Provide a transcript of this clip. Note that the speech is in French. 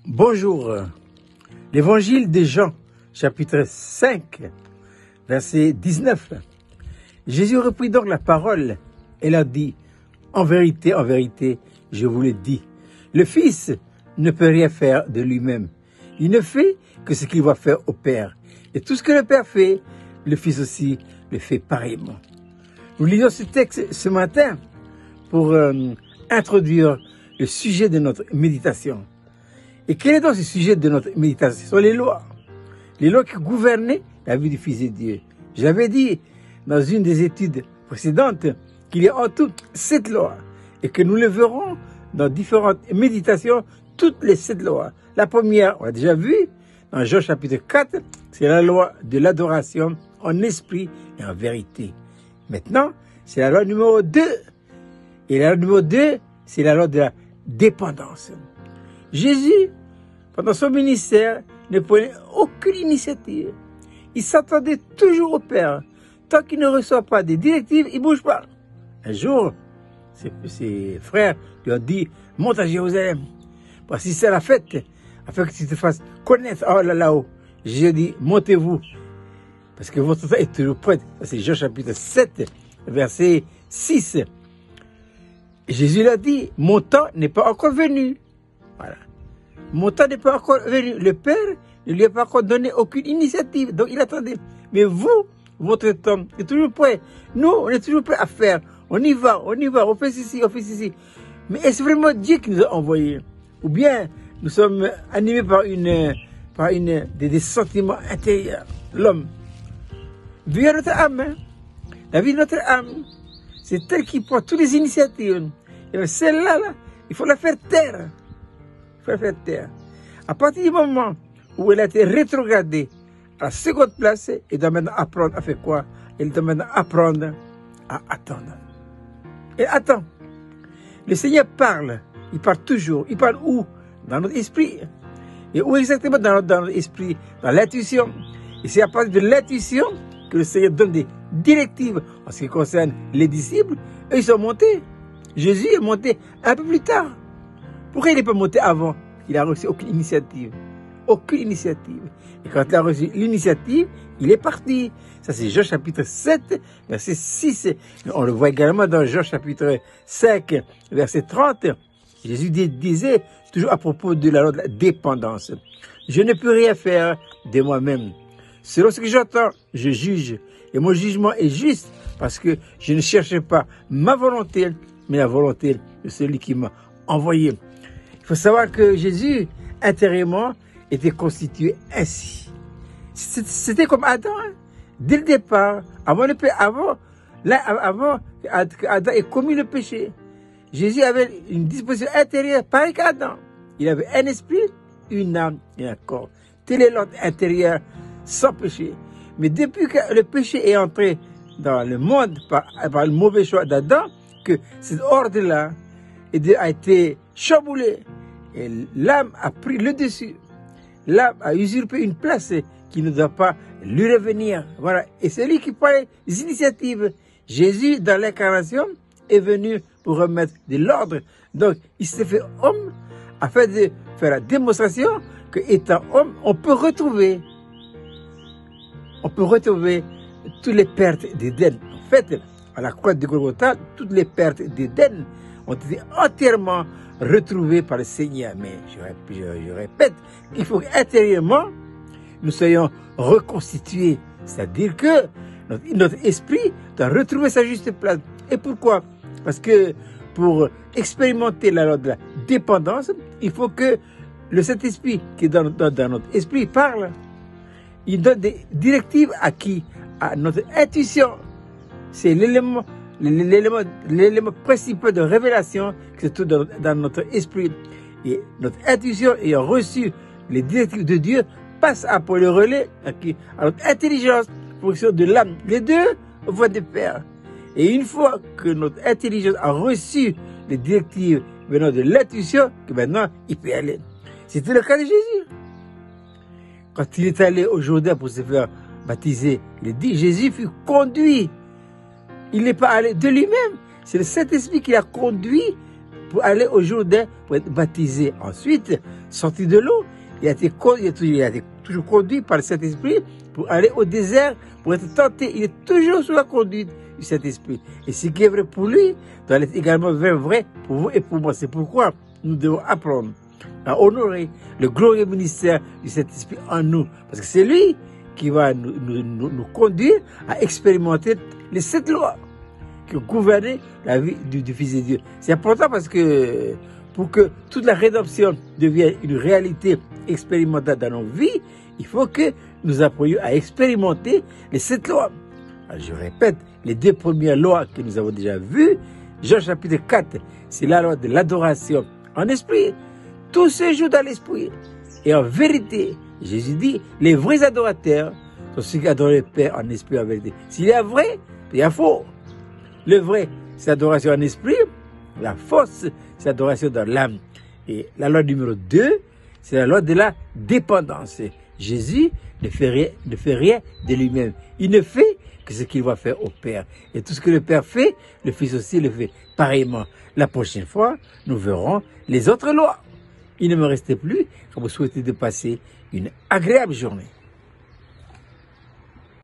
Bonjour. L'évangile de Jean, chapitre 5, verset 19. Jésus reprit donc la parole et leur dit, en vérité, je vous le dis, le Fils ne peut rien faire de lui-même. Il ne fait que ce qu'il va faire au Père. Et tout ce que le Père fait, le Fils aussi le fait pareillement. Nous lisons ce texte ce matin pour introduire le sujet de notre méditation. Et quel est donc ce sujet de notre méditation? Ce sont les lois. Les lois qui gouvernaient la vie du Fils de Dieu. J'avais dit dans une des études précédentes qu'il y a en tout 7 lois et que nous le verrons dans différentes méditations, toutes les 7 lois. La première, on l'a déjà vu, dans Jean chapitre 4, c'est la loi de l'adoration en esprit et en vérité. Maintenant, c'est la loi numéro 2. Et la loi numéro 2, c'est la loi de la dépendance. Jésus, pendant son ministère, ne prenait aucune initiative. Il s'attendait toujours au Père. Tant qu'il ne reçoit pas des directives, il ne bouge pas. Un jour, ses frères lui ont dit, monte à Jérusalem. Voici c'est la fête, afin que tu te fasses connaître là-haut. Jésus dit, montez-vous, parce que votre temps est toujours prêt. C'est Jean chapitre 7, verset 6. Jésus l'a dit, mon temps n'est pas encore venu. Voilà. Mon temps n'est pas encore venu. Le Père ne lui a pas encore donné aucune initiative. Donc il attendait. Mais vous, votre temps est toujours prêt. Nous, on est toujours prêt à faire. On y va, on fait ceci, on fait ceci. Mais est-ce vraiment Dieu qui nous a envoyés? Ou bien nous sommes animés par des sentiments intérieurs. L'homme. Vu à notre âme. Hein? La vie de notre âme. C'est elle qui prend toutes les initiatives. Et celle-là, il faut la faire taire. À partir du moment où elle a été rétrogradée à la seconde place, elle doit maintenant apprendre à faire quoi? Elle doit maintenant apprendre à attendre. Et attend. Le Seigneur parle. Il parle toujours. Il parle où? Dans notre esprit. Et où exactement dans notre esprit? Dans l'intuition. Et c'est à partir de l'intuition que le Seigneur donne des directives en ce qui concerne les disciples. Et ils sont montés. Jésus est monté un peu plus tard. Pourquoi il n'est pas monté avant? Il n'a reçu aucune initiative. Aucune initiative. Et quand il a reçu l'initiative, il est parti. Ça, c'est Jean chapitre 7, verset 6. On le voit également dans Jean chapitre 5, verset 30. Jésus disait, toujours à propos de la loi de la dépendance, je ne peux rien faire de moi-même. Selon ce que j'entends, je juge. Et mon jugement est juste parce que je ne cherche pas ma volonté, mais la volonté de celui qui m'a envoyé. Il faut savoir que Jésus, intérieurement, était constitué ainsi. C'était comme Adam. Hein? Dès le départ, avant qu'Adam ait commis le péché, Jésus avait une disposition intérieure pareille qu'Adam. Il avait un esprit, une âme et un corps. Tel est l'ordre intérieur sans péché. Mais depuis que le péché est entré dans le monde par le mauvais choix d'Adam, que cet ordre-là a été chamboulé. Et l'âme a pris le dessus. L'âme a usurpé une place qui ne doit pas lui revenir. Voilà. Et c'est lui qui prend les initiatives. Jésus, dans l'incarnation, est venu pour remettre de l'ordre. Donc, il s'est fait homme afin de faire la démonstration que, étant homme, on peut retrouver toutes les pertes d'Éden. En fait, à la croix de Golgotha, toutes les pertes d'Éden ont été entièrement retrouvées par le Seigneur. Mais je répète qu'il faut qu'intérieurement, nous soyons reconstitués. C'est-à-dire que notre esprit doit retrouver sa juste place. Et pourquoi? Parce que pour expérimenter la loi de la dépendance, il faut que le Saint-Esprit qui est dans notre esprit parle. Il donne des directives à qui? À notre intuition. C'est l'élément principal de révélation qui se trouve dans notre esprit. Et notre intuition ayant reçu les directives de Dieu passe après le relais à notre intelligence, fonction de l'âme. Les deux vont de pair. Et une fois que notre intelligence a reçu les directives venant de l'intuition, que maintenant il peut y aller. C'était le cas de Jésus. Quand il est allé au Jourdain pour se faire baptiser, il dit, Jésus fut conduit. Il n'est pas allé de lui-même. C'est le Saint-Esprit qui l'a conduit pour aller au Jourdain pour être baptisé. Ensuite, sorti de l'eau, il a été toujours conduit par le Saint-Esprit pour aller au désert, pour être tenté. Il est toujours sous la conduite du Saint-Esprit. Et ce qui est vrai pour lui doit être également vrai pour vous et pour moi. C'est pourquoi nous devons apprendre à honorer le glorieux ministère du Saint-Esprit en nous. Parce que c'est lui qui va nous conduire à expérimenter les 7 lois qui gouvernent la vie du Fils de Dieu. C'est important parce que pour que toute la rédemption devienne une réalité expérimentale dans nos vies, il faut que nous apprenions à expérimenter les 7 lois. Alors, je répète, les 2 premières lois que nous avons déjà vues, Jean chapitre 4, c'est la loi de l'adoration en esprit. Tout se joue dans l'esprit. Et en vérité, Jésus dit, les vrais adorateurs sont ceux qui adorent le Père en esprit et en vérité. S'il y a vrai, il y a faux. Le vrai, c'est l'adoration en esprit. La fausse, c'est l'adoration dans l'âme. Et la loi numéro 2, c'est la loi de la dépendance. Jésus ne fait rien de lui-même. Il ne fait que ce qu'il va faire au Père. Et tout ce que le Père fait, le Fils aussi le fait pareillement. La prochaine fois, nous verrons les autres lois. Il ne me restait plus qu'à vous souhaiter de passer une agréable journée.